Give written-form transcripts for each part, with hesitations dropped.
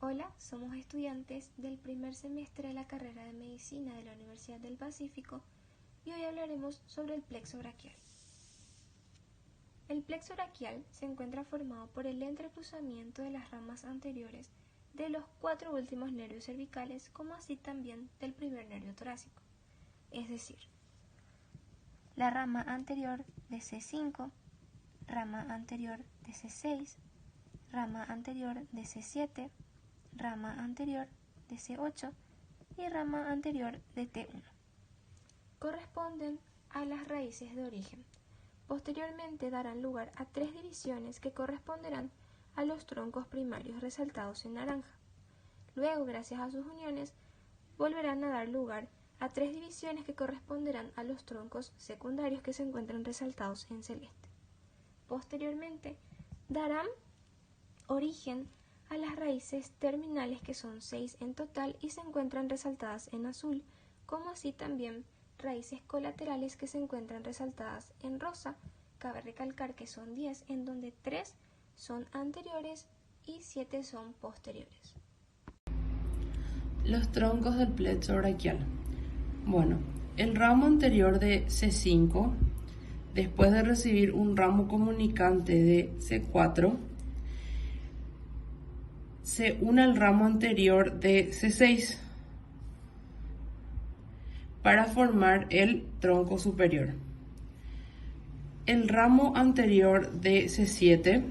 Hola, somos estudiantes del primer semestre de la carrera de Medicina de la Universidad del Pacífico y hoy hablaremos sobre el plexo braquial. El plexo braquial se encuentra formado por el entrecruzamiento de las ramas anteriores de los 4 últimos nervios cervicales, como así también del primer nervio torácico, es decir, la rama anterior de C5, rama anterior de C6, rama anterior de C7, rama anterior de C8 y rama anterior de T1. Corresponden a las raíces de origen. Posteriormente darán lugar a 3 divisiones que corresponderán a los troncos primarios resaltados en naranja. Luego, gracias a sus uniones, volverán a dar lugar a 3 divisiones que corresponderán a los troncos secundarios que se encuentran resaltados en celeste. Posteriormente, darán origen a las raíces terminales, que son 6 en total y se encuentran resaltadas en azul, como así también raíces colaterales que se encuentran resaltadas en rosa. Cabe recalcar que son 10, en donde 3 son anteriores y 7 son posteriores. Los troncos del plexo braquial. Bueno, el ramo anterior de C5, después de recibir un ramo comunicante de C4, se une al ramo anterior de C6 para formar el tronco superior. El ramo anterior de C7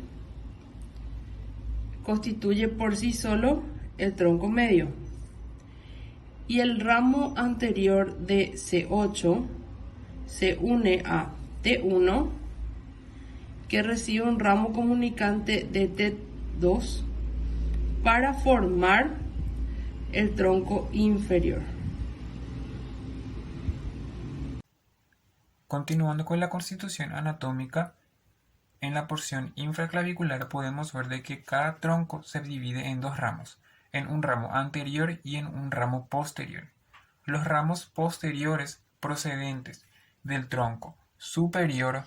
constituye por sí solo el tronco medio, y el ramo anterior de C8 se une a T1, que recibe un ramo comunicante de T2 para formar el tronco inferior. Continuando con la constitución anatómica, en la porción infraclavicular podemos ver de que cada tronco se divide en 2 ramos, en un ramo anterior y en un ramo posterior. Los ramos posteriores procedentes del tronco superior,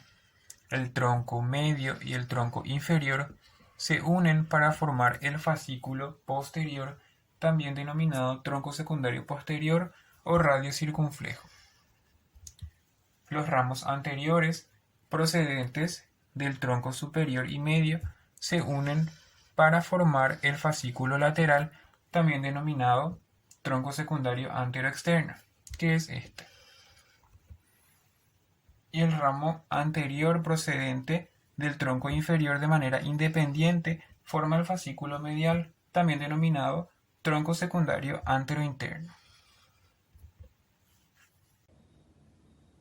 el tronco medio y el tronco inferior se unen para formar el fascículo posterior, también denominado tronco secundario posterior o radio circunflejo. Los ramos anteriores procedentes del tronco superior y medio se unen para formar el fascículo lateral, también denominado tronco secundario anteroexterno, que es este. Y el ramo anterior procedente del tronco inferior de manera independiente forma el fascículo medial, también denominado tronco secundario anterointerno.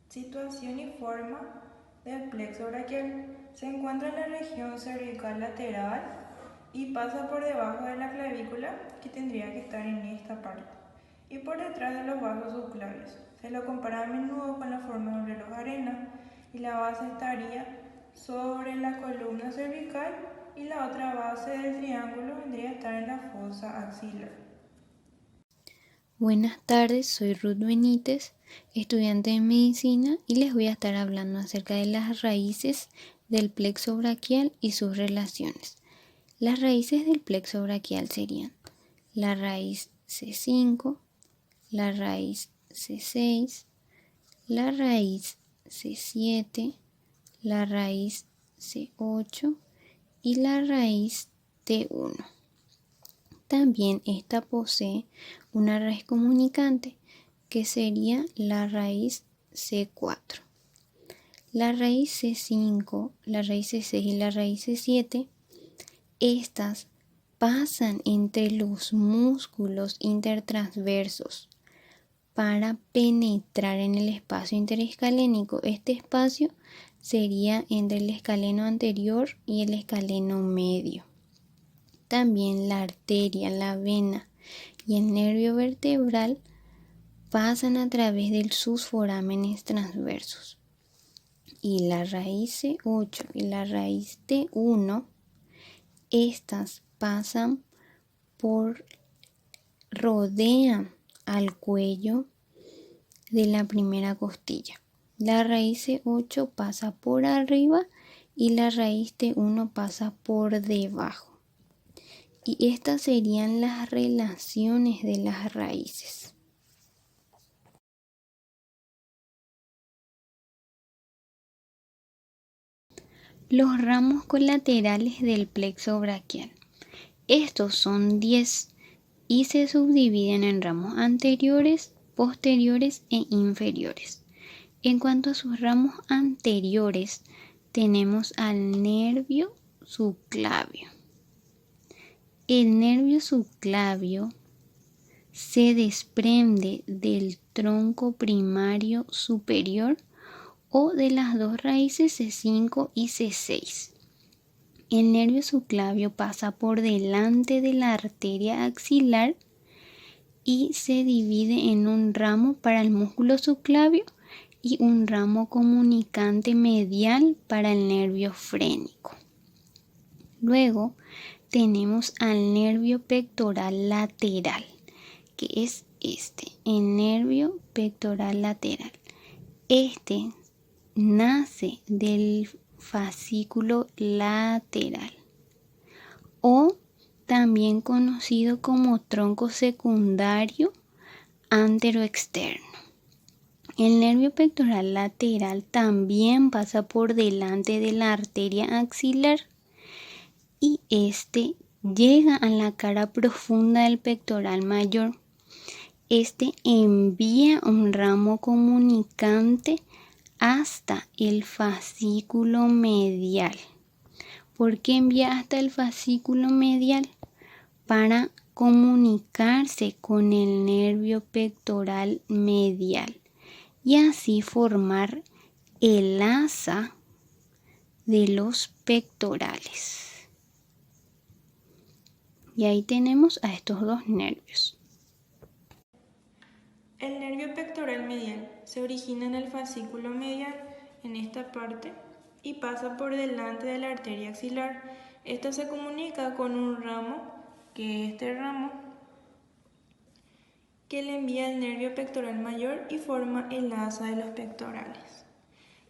Situación y forma del plexo braquial. Se encuentra en la región cervical lateral y pasa por debajo de la clavícula, que tendría que estar en esta parte, y por detrás de los vasos subclavios. Se lo compara a menudo con la forma de un reloj arena, y la base estaría sobre la columna cervical y la otra base del triángulo vendría a estar en la fosa axilar. Buenas tardes, soy Ruth Benítez, estudiante de medicina, y les voy a estar hablando acerca de las raíces del plexo braquial y sus relaciones. Las raíces del plexo braquial serían la raíz C5, la raíz C6, la raíz C7, la raíz C8 y la raíz T1. También esta posee una raíz comunicante, que sería la raíz C4. La raíz C5, la raíz C6 y la raíz C7, estas pasan entre los músculos intertransversos para penetrar en el espacio interescalénico. Este espacio sería entre el escaleno anterior y el escaleno medio. También la arteria, la vena y el nervio vertebral pasan a través de sus forámenes transversos. Y la raíz C8 y la raíz T1, estas pasan rodean al cuello de la primera costilla. La raíz C8 pasa por arriba y la raíz T1 pasa por debajo. Y estas serían las relaciones de las raíces. Los ramos colaterales del plexo braquial. Estos son 10 y se subdividen en ramos anteriores, posteriores e inferiores. En cuanto a sus ramos anteriores, tenemos al nervio subclavio. El nervio subclavio se desprende del tronco primario superior o de las dos raíces C5 y C6. El nervio subclavio pasa por delante de la arteria axilar y se divide en un ramo para el músculo subclavio y un ramo comunicante medial para el nervio frénico. Luego tenemos al nervio pectoral lateral, que es el nervio pectoral lateral. Este nace del fascículo lateral o también conocido como tronco secundario anteroexterno. El nervio pectoral lateral también pasa por delante de la arteria axilar y llega a la cara profunda del pectoral mayor. Envía un ramo comunicante hasta el fascículo medial. ¿Por qué envía hasta el fascículo medial? Para comunicarse con el nervio pectoral medial y así formar el asa de los pectorales. Y ahí tenemos a estos dos nervios. El nervio pectoral medial se origina en el fascículo medial, en esta parte, y pasa por delante de la arteria axilar. Esta se comunica con un ramo, que es este ramo, que le envía el nervio pectoral mayor y forma el asa de los pectorales.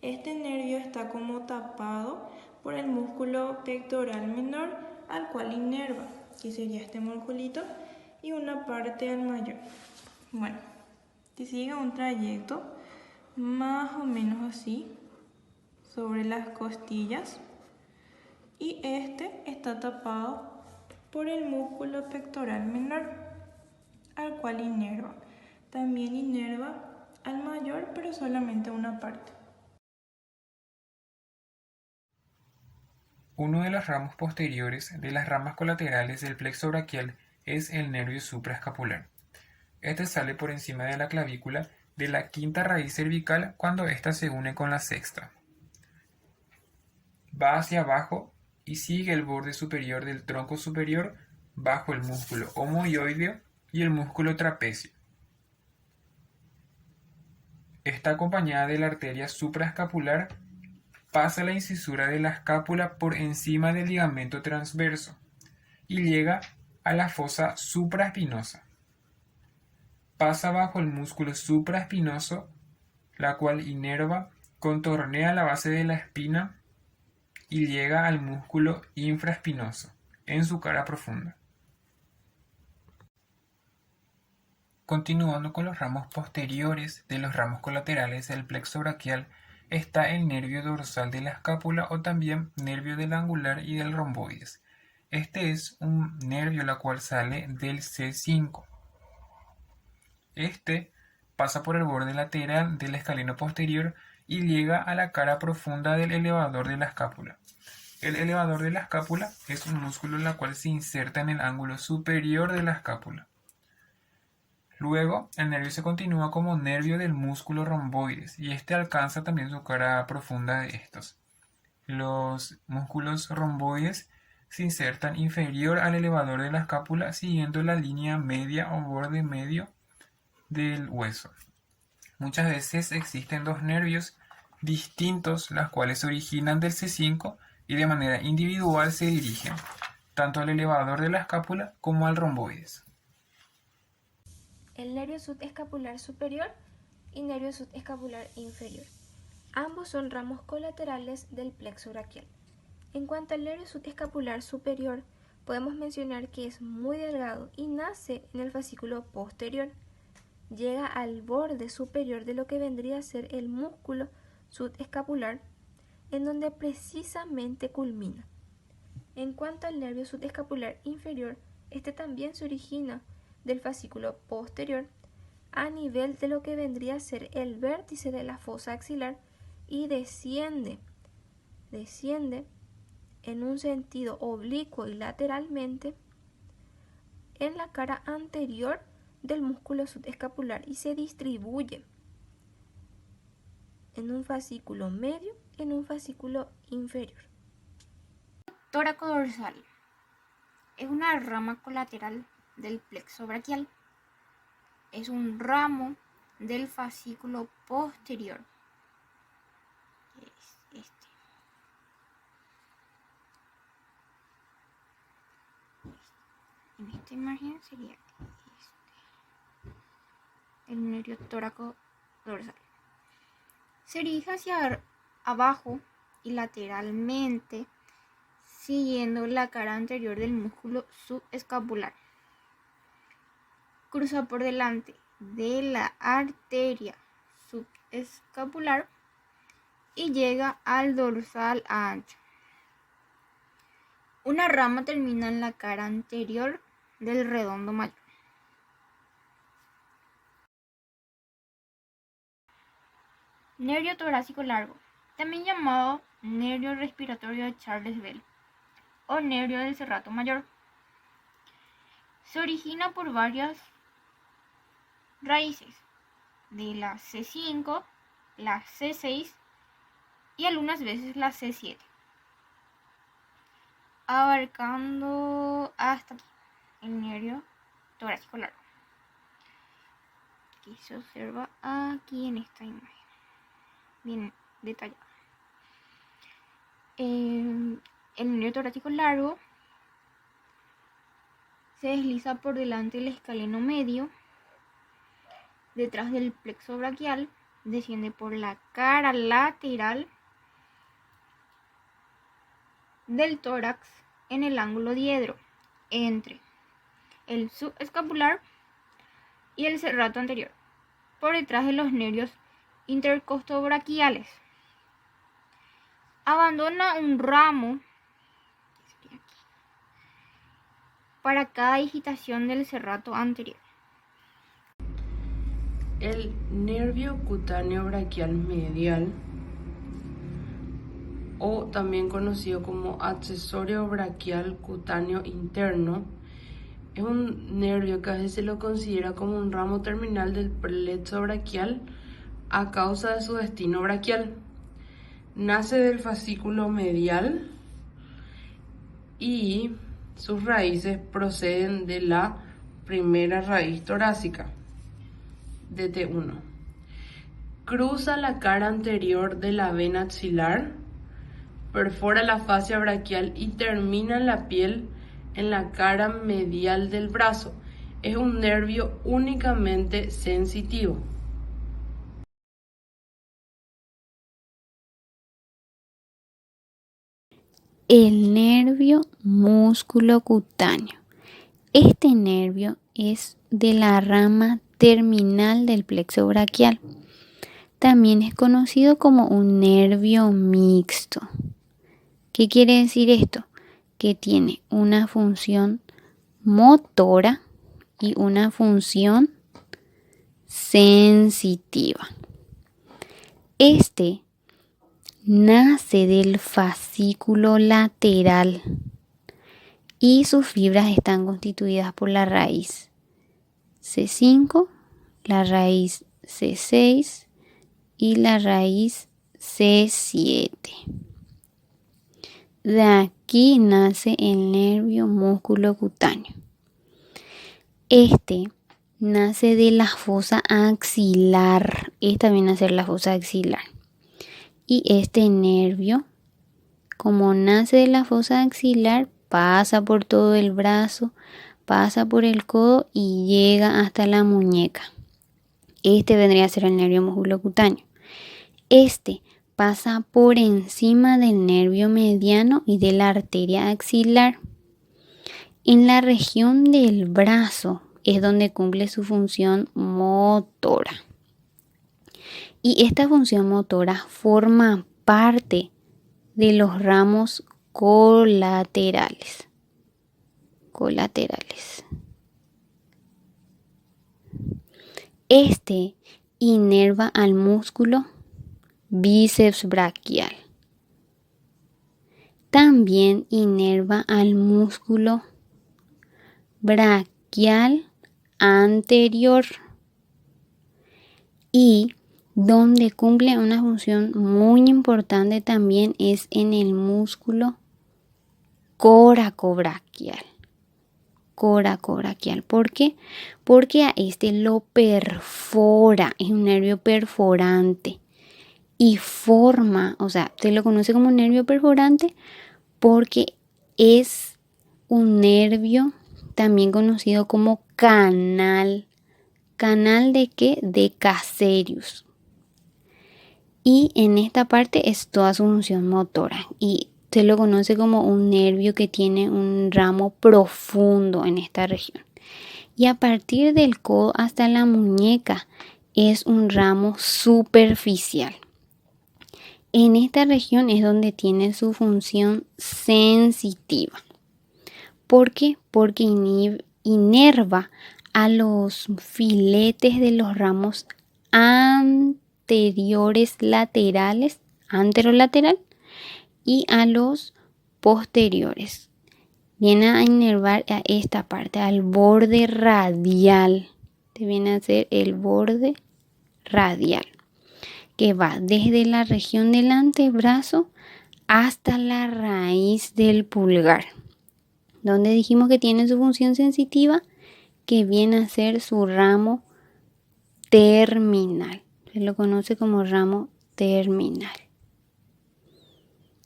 Este nervio está como tapado por el músculo pectoral menor, al cual inerva, que sería este musculito, y una parte al mayor. Bueno, que sigue un trayecto más o menos así sobre las costillas y está tapado por el músculo pectoral menor, al cual inerva. También inerva al mayor, pero solamente una parte. Uno de los ramos posteriores de las ramas colaterales del plexo braquial es el nervio supraescapular. Este sale por encima de la clavícula de la quinta raíz cervical cuando ésta se une con la sexta. Va hacia abajo y sigue el borde superior del tronco superior bajo el músculo omoioideo y el músculo trapecio. Está acompañada de la arteria supraescapular, pasa la incisura de la escápula por encima del ligamento transverso y llega a la fosa supraespinosa. Pasa bajo el músculo supraespinoso, la cual inerva, contornea la base de la espina y llega al músculo infraespinoso en su cara profunda. Continuando con los ramos posteriores de los ramos colaterales del plexo braquial está el nervio dorsal de la escápula o también nervio del angular y del romboides. Este es un nervio la cual sale del C5. Pasa por el borde lateral del escaleno posterior y llega a la cara profunda del elevador de la escápula. El elevador de la escápula es un músculo el cual se inserta en el ángulo superior de la escápula. Luego, el nervio se continúa como nervio del músculo romboides y alcanza también su cara profunda de estos. Los músculos romboides se insertan inferior al elevador de la escápula siguiendo la línea media o borde medio del hueso. Muchas veces existen dos nervios distintos, las cuales se originan del C5 y de manera individual se dirigen tanto al elevador de la escápula como al romboides. El nervio subescapular superior y nervio subescapular inferior. Ambos son ramos colaterales del plexo braquial. En cuanto al nervio subescapular superior, podemos mencionar que es muy delgado y nace en el fascículo posterior. Llega al borde superior de lo que vendría a ser el músculo subescapular, en donde precisamente culmina. En cuanto al nervio subescapular inferior, este también se origina del fascículo posterior a nivel de lo que vendría a ser el vértice de la fosa axilar y desciende en un sentido oblicuo y lateralmente en la cara anterior del músculo subescapular y se distribuye en un fascículo medio y en un fascículo inferior. Tóraco dorsal es una rama colateral del plexo braquial. Es un ramo del fascículo posterior. Es este. En esta imagen sería el nervio tóraco dorsal. Se dirige hacia abajo y lateralmente, siguiendo la cara anterior del músculo subescapular. Cruza por delante de la arteria subescapular y llega al dorsal ancho. Una rama termina en la cara anterior del redondo mayor. Nervio torácico largo, también llamado nervio respiratorio de Charles Bell o nervio del serrato mayor. Se origina por varias raíces de la C5, la C6 y algunas veces la C7, abarcando hasta aquí el nervio torácico largo, que se observa aquí en esta imagen, bien detallado. El nervio torácico largo se desliza por delante del escaleno medio, detrás del plexo braquial, desciende por la cara lateral del tórax en el ángulo diedro entre el subescapular y el serrato anterior, por detrás de los nervios intercostobraquiales. Abandona un ramo para cada digitación del serrato anterior. El nervio cutáneo braquial medial, o también conocido como accesorio braquial cutáneo interno, es un nervio que a veces se lo considera como un ramo terminal del plexo braquial a causa de su destino braquial. Nace del fascículo medial y sus raíces proceden de la primera raíz torácica, DT1. Cruza la cara anterior de la vena axilar, perfora la fascia braquial y termina en la piel en la cara medial del brazo. Es un nervio únicamente sensitivo. El nervio músculo cutáneo. Este nervio es de la rama terminal del plexo braquial. También es conocido como un nervio mixto. ¿Qué quiere decir esto? Que tiene una función motora y una función sensitiva. Este nace del fascículo lateral y sus fibras están constituidas por la raíz C5, la raíz C6 y la raíz C7. De aquí nace el nervio músculo cutáneo. Este nace de la fosa axilar. Esta viene a ser la fosa axilar. Y este nervio, como nace de la fosa axilar, pasa por todo el brazo, pasa por el codo y llega hasta la muñeca. Este vendría a ser el nervio musculocutáneo. Este pasa por encima del nervio mediano y de la arteria axilar. En la región del brazo es donde cumple su función motora. Y esta función motora forma parte de los ramos colaterales. Este inerva al músculo bíceps braquial. También inerva al músculo braquial anterior y donde cumple una función muy importante también es en el músculo coracobraquial. ¿Por qué? Porque a este lo perfora, es un nervio perforante y forma, o sea, se lo conoce como nervio perforante porque es un nervio también conocido como canal. ¿Canal de qué? De Casearius. Y en esta parte es toda su función motora y se lo conoce como un nervio que tiene un ramo profundo en esta región. Y a partir del codo hasta la muñeca es un ramo superficial. En esta región es donde tiene su función sensitiva. ¿Por qué? Porque inerva a los filetes de los ramos anteriores laterales, anterolateral, y a los posteriores. Viene a inervar a esta parte, al borde radial. Te viene a ser el borde radial, que va desde la región del antebrazo hasta la raíz del pulgar, donde dijimos que tiene su función sensitiva, que viene a ser su ramo terminal. Se lo conoce como ramo terminal.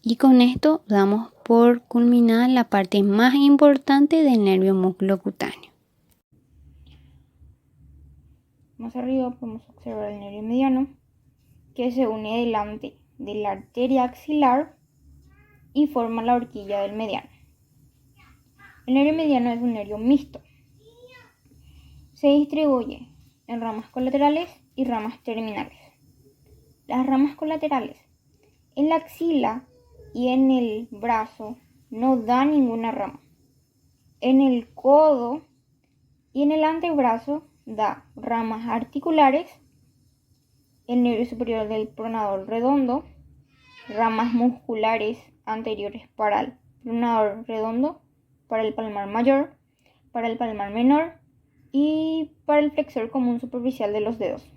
Y con esto damos por culminada la parte más importante del nervio musculocutáneo. Más arriba podemos observar el nervio mediano, que se une delante de la arteria axilar y forma la horquilla del mediano. El nervio mediano es un nervio mixto. Se distribuye en ramas colaterales y ramas terminales. Las ramas colaterales en la axila y en el brazo no da ninguna rama. En el codo y en el antebrazo da ramas articulares, el nervio superior del pronador redondo, ramas musculares anteriores para el pronador redondo, para el palmar mayor, para el palmar menor y para el flexor común superficial de los dedos.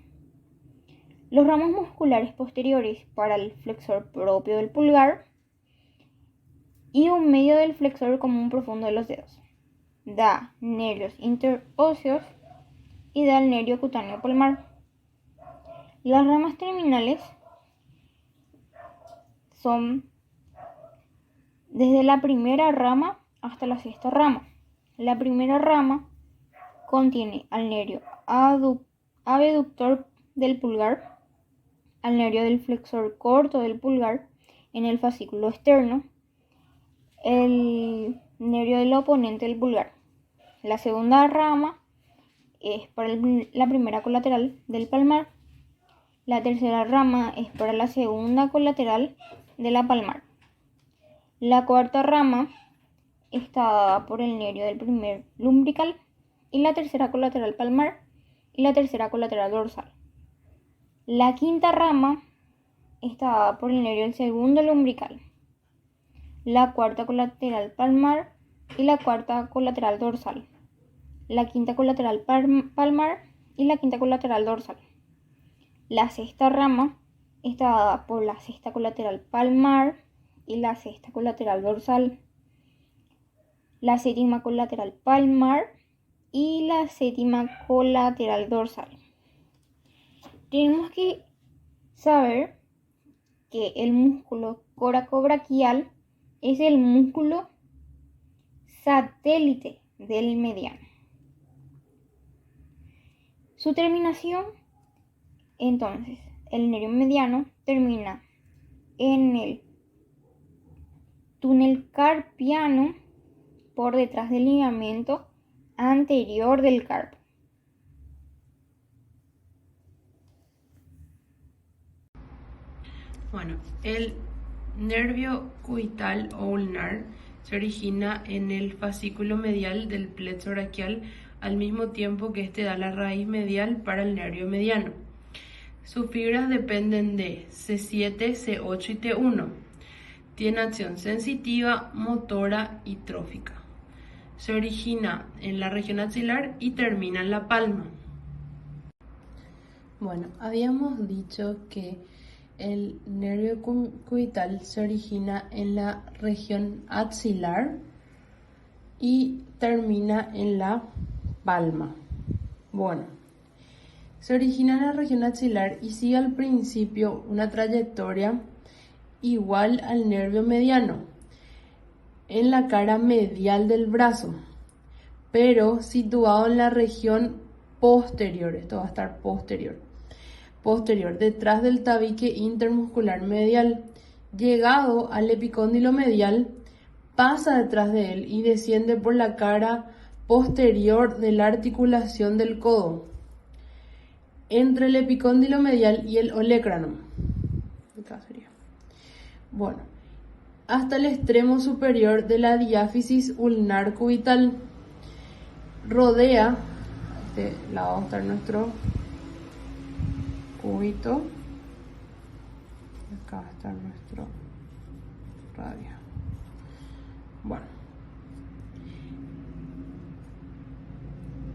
Los ramos musculares posteriores para el flexor propio del pulgar y un medio del flexor común profundo de los dedos. Da nervios interóseos y da el nervio cutáneo palmar. Las ramas terminales son desde la primera rama hasta la sexta rama. La primera rama contiene al nervio abductor del pulgar, al nervio del flexor corto del pulgar en el fascículo externo, el nervio del oponente del pulgar. La segunda rama es para la primera colateral del palmar. La tercera rama es para la segunda colateral de la palmar. La cuarta rama está dada por el nervio del primer lumbrical y la tercera colateral palmar y la tercera colateral dorsal. La quinta rama está dada por el nervio del segundo lumbrical, la cuarta colateral palmar y la cuarta colateral dorsal, la quinta colateral palmar y la quinta colateral dorsal. La sexta rama está dada por la sexta colateral palmar y la sexta colateral dorsal, la séptima colateral palmar y la séptima colateral dorsal. Tenemos que saber que el músculo coracobraquial es el músculo satélite del mediano. Su terminación, entonces, el nervio mediano termina en el túnel carpiano por detrás del ligamento anterior del carpo. Bueno, el nervio cubital o ulnar se origina en el fascículo medial del plexo braquial al mismo tiempo que este da la raíz medial para el nervio mediano. Sus fibras dependen de C7, C8 y T1. Tiene acción sensitiva, motora y trófica. Se origina en la región axilar y termina en la palma. Bueno, habíamos dicho que el nervio cubital se origina en la región axilar y termina en la palma. Bueno, se origina en la región axilar y sigue al principio una trayectoria igual al nervio mediano en la cara medial del brazo, pero situado en la región posterior. Esto va a estar posterior, detrás del tabique intermuscular medial. Llegado al epicóndilo medial, pasa detrás de él y desciende por la cara posterior de la articulación del codo, entre el epicóndilo medial y el olecranon. Acá sería. Bueno, hasta el extremo superior de la diáfisis ulnar cubital. Rodea, a este lado va a estar nuestro cúbito, acá está nuestro radio. Bueno,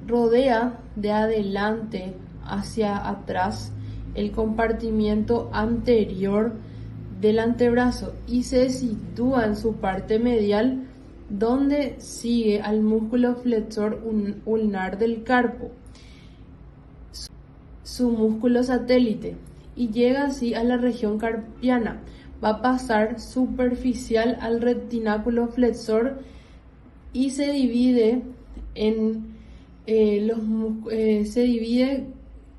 rodea de adelante hacia atrás el compartimiento anterior del antebrazo y se sitúa en su parte medial, donde sigue al músculo flexor ulnar del carpo, su músculo satélite, y llega así a la región carpiana. Va a pasar superficial al retináculo flexor y se divide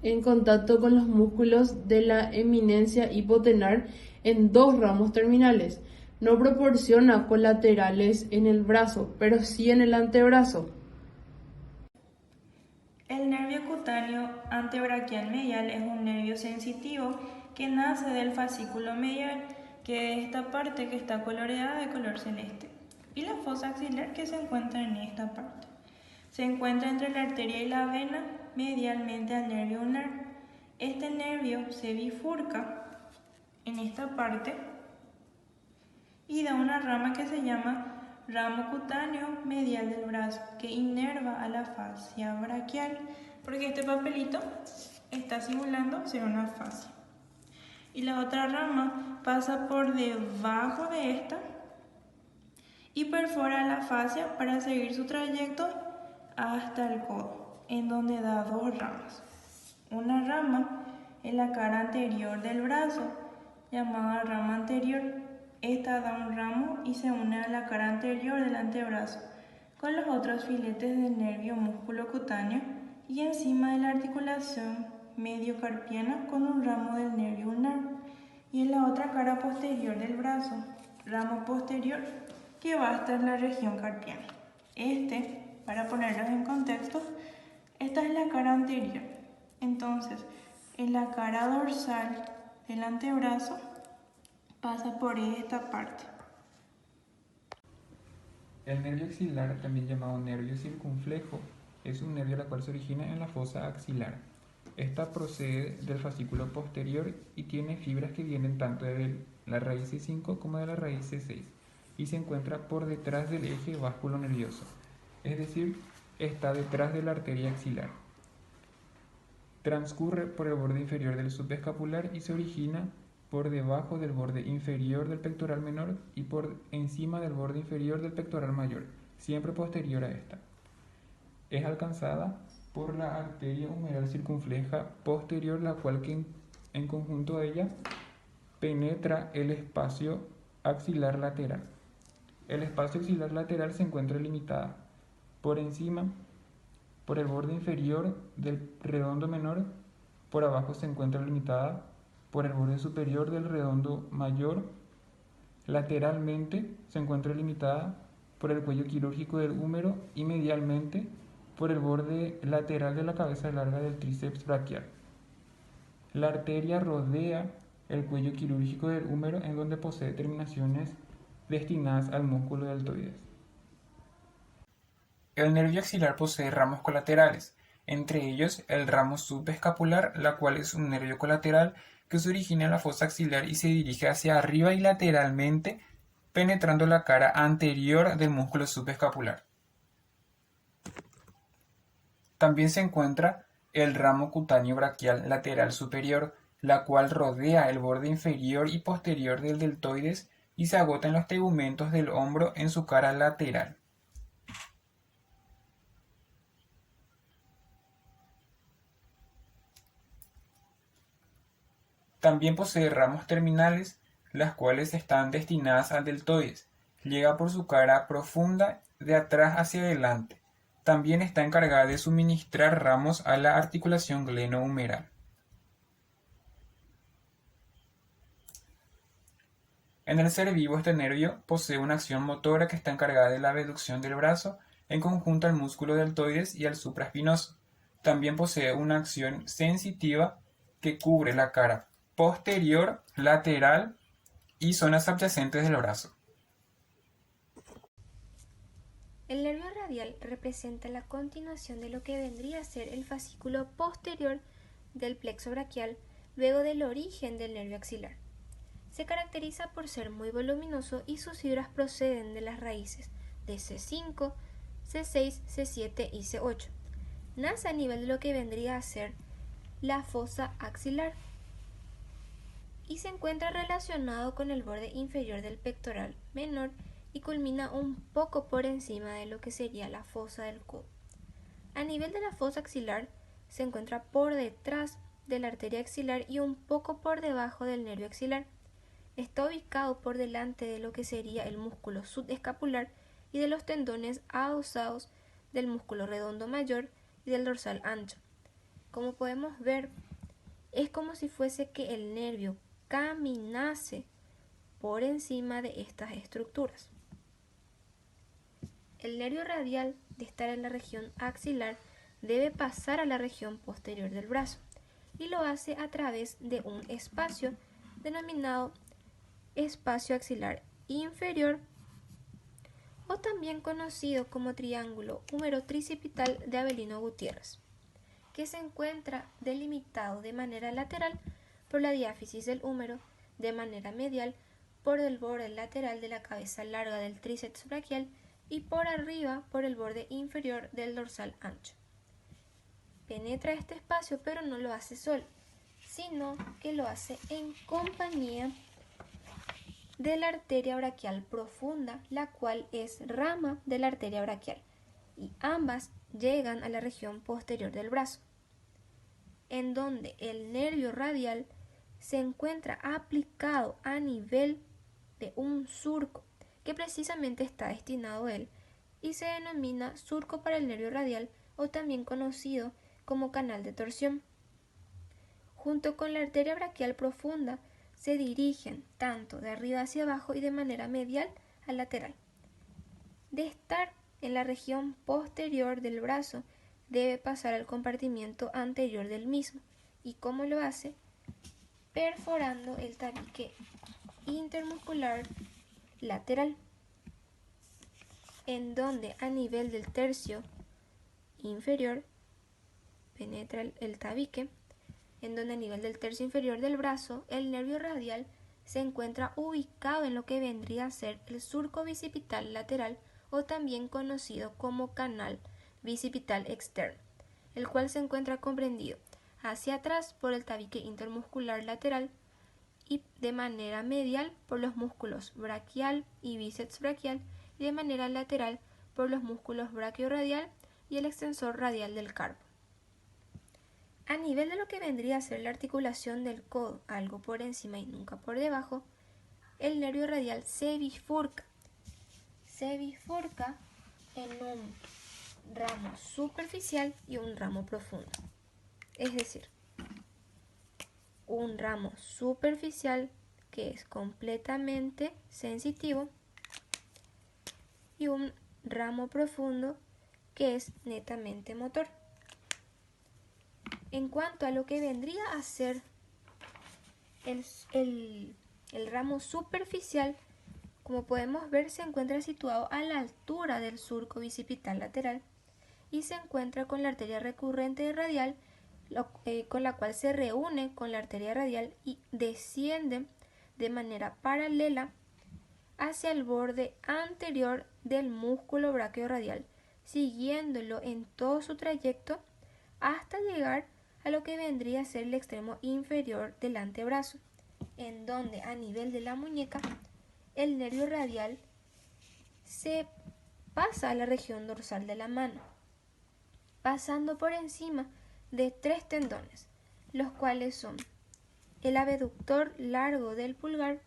en contacto con los músculos de la eminencia hipotenar en dos ramos terminales. No proporciona colaterales en el brazo, pero sí en el antebrazo. El nervio cutáneo antebraquial medial es un nervio sensitivo que nace del fascículo medial, que es esta parte que está coloreada de color celeste, y la fosa axilar, que se encuentra en esta parte. Se encuentra entre la arteria y la vena medialmente al nervio ulnar. Este nervio se bifurca en esta parte y da una rama que se llama ramo cutáneo medial del brazo, que inerva a la fascia braquial, porque este papelito está simulando ser una fascia. Y la otra rama pasa por debajo de esta y perfora la fascia para seguir su trayecto hasta el codo, en donde da dos ramas. Una rama en la cara anterior del brazo, llamada rama anterior. Esta da un ramo y se une a la cara anterior del antebrazo con los otros filetes del nervio músculo cutáneo y encima de la articulación mediocarpiana con un ramo del nervio ulnar, y en la otra cara posterior del brazo, ramo posterior, que va hasta la región carpiana. Para ponerlos en contexto, esta es la cara anterior. Entonces, en la cara dorsal del antebrazo pasa por esta parte. El nervio axilar, también llamado nervio circunflejo, es un nervio la cual se origina en la fosa axilar. Esta procede del fascículo posterior y tiene fibras que vienen tanto de la raíz C5 como de la raíz C6 y se encuentra por detrás del eje básculo nervioso, es decir, está detrás de la arteria axilar. Transcurre por el borde inferior del subescapular y se origina por debajo del borde inferior del pectoral menor y por encima del borde inferior del pectoral mayor, siempre posterior a esta. Es alcanzada por la arteria humeral circunfleja posterior, la cual en conjunto a ella penetra el espacio axilar lateral. El espacio axilar lateral se encuentra limitada por encima, por el borde inferior del redondo menor, por abajo se encuentra limitada por el borde superior del redondo mayor, lateralmente se encuentra limitada por el cuello quirúrgico del húmero y medialmente por el borde lateral de la cabeza larga del tríceps braquial. La arteria rodea el cuello quirúrgico del húmero, en donde posee terminaciones destinadas al músculo deltoides. El nervio axilar posee ramos colaterales, entre ellos el ramo subescapular, la cual es un nervio colateral que se origina en la fosa axilar y se dirige hacia arriba y lateralmente, penetrando la cara anterior del músculo subescapular. También se encuentra el ramo cutáneo braquial lateral superior, la cual rodea el borde inferior y posterior del deltoides y se agota en los tegumentos del hombro en su cara lateral. También posee ramos terminales, las cuales están destinadas al deltoides. Llega por su cara profunda de atrás hacia adelante. También está encargada de suministrar ramos a la articulación glenohumeral. En el ser vivo, este nervio posee una acción motora que está encargada de la abducción del brazo en conjunto al músculo deltoides y al supraespinoso. También posee una acción sensitiva que cubre la cara posterior, lateral y zonas adyacentes del brazo. El nervio radial representa la continuación de lo que vendría a ser el fascículo posterior del plexo braquial, luego del origen del nervio axilar. Se caracteriza por ser muy voluminoso y sus fibras proceden de las raíces de C5, C6, C7 y C8. Nace a nivel de lo que vendría a ser la fosa axilar y se encuentra relacionado con el borde inferior del pectoral menor y culmina un poco por encima de lo que sería la fosa del codo. A nivel de la fosa axilar se encuentra por detrás de la arteria axilar y un poco por debajo del nervio axilar. Está ubicado por delante de lo que sería el músculo subescapular y de los tendones adosados del músculo redondo mayor y del dorsal ancho. Como podemos ver, es como si fuese que el nervio caminase por encima de estas estructuras. El nervio radial, de estar en la región axilar, debe pasar a la región posterior del brazo y lo hace a través de un espacio denominado espacio axilar inferior o también conocido como triángulo húmero-tricipital de Avelino Gutiérrez, que se encuentra delimitado de manera lateral por la diáfisis del húmero, de manera medial por el borde lateral de la cabeza larga del tríceps braquial y por arriba por el borde inferior del dorsal ancho. Penetra este espacio, pero no lo hace solo, sino que lo hace en compañía de la arteria braquial profunda, la cual es rama de la arteria braquial, y ambas llegan a la región posterior del brazo, en donde el nervio radial se encuentra aplicado a nivel de un surco que precisamente está destinado a él y se denomina surco para el nervio radial o también conocido como canal de torsión. Junto con la arteria braquial profunda se dirigen tanto de arriba hacia abajo y de manera medial a lateral. De estar en la región posterior del brazo, debe pasar al compartimiento anterior del mismo. ¿Y cómo lo hace? Perforando el tabique intermuscular lateral, en donde a nivel del tercio inferior penetra el tabique, en donde a nivel del tercio inferior del brazo el nervio radial se encuentra ubicado en lo que vendría a ser el surco bicipital lateral o también conocido como canal bicipital externo, el cual se encuentra comprendido hacia atrás por el tabique intermuscular lateral y de manera medial por los músculos braquial y bíceps braquial y de manera lateral por los músculos braquiorradial y el extensor radial del carpo. A nivel de lo que vendría a ser la articulación del codo, algo por encima y nunca por debajo, el nervio radial se bifurca en un ramo superficial y un ramo profundo. Es decir, un ramo superficial que es completamente sensitivo y un ramo profundo que es netamente motor. En cuanto a lo que vendría a ser el ramo superficial, como podemos ver, se encuentra situado a la altura del surco bicipital lateral y se encuentra con la arteria recurrente radial, con la cual se reúne con la arteria radial y desciende de manera paralela hacia el borde anterior del músculo braquiorradial, siguiéndolo en todo su trayecto hasta llegar a lo que vendría a ser el extremo inferior del antebrazo, en donde a nivel de la muñeca el nervio radial se pasa a la región dorsal de la mano, pasando por encima de 3 tendones, los cuales son el abductor largo del pulgar,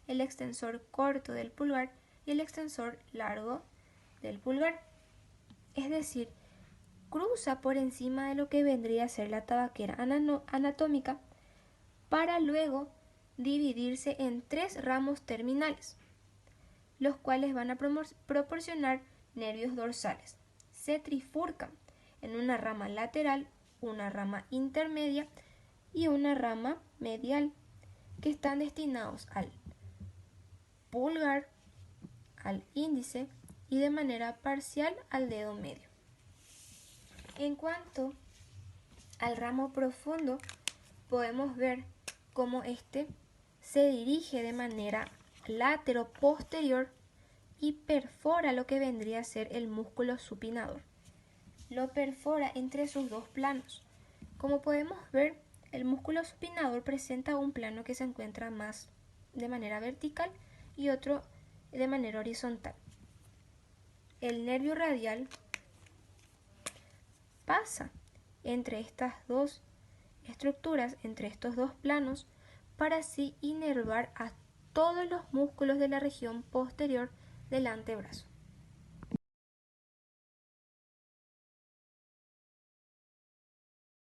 el extensor corto del pulgar y el extensor largo del pulgar. Es decir, cruza por encima de lo que vendría a ser la tabaquera anatómica para luego dividirse en 3 ramos terminales, los cuales van a proporcionar nervios dorsales. Se trifurcan en una rama lateral, una rama intermedia y una rama medial, que están destinados al pulgar, al índice y de manera parcial al dedo medio. En cuanto al ramo profundo, podemos ver cómo este se dirige de manera latero-posterior y perfora lo que vendría a ser el músculo supinador. Lo perfora entre sus 2 planos. Como podemos ver, el músculo supinador presenta un plano que se encuentra más de manera vertical y otro de manera horizontal. El nervio radial pasa entre estas 2 estructuras, entre estos 2 planos, para así inervar a todos los músculos de la región posterior del antebrazo.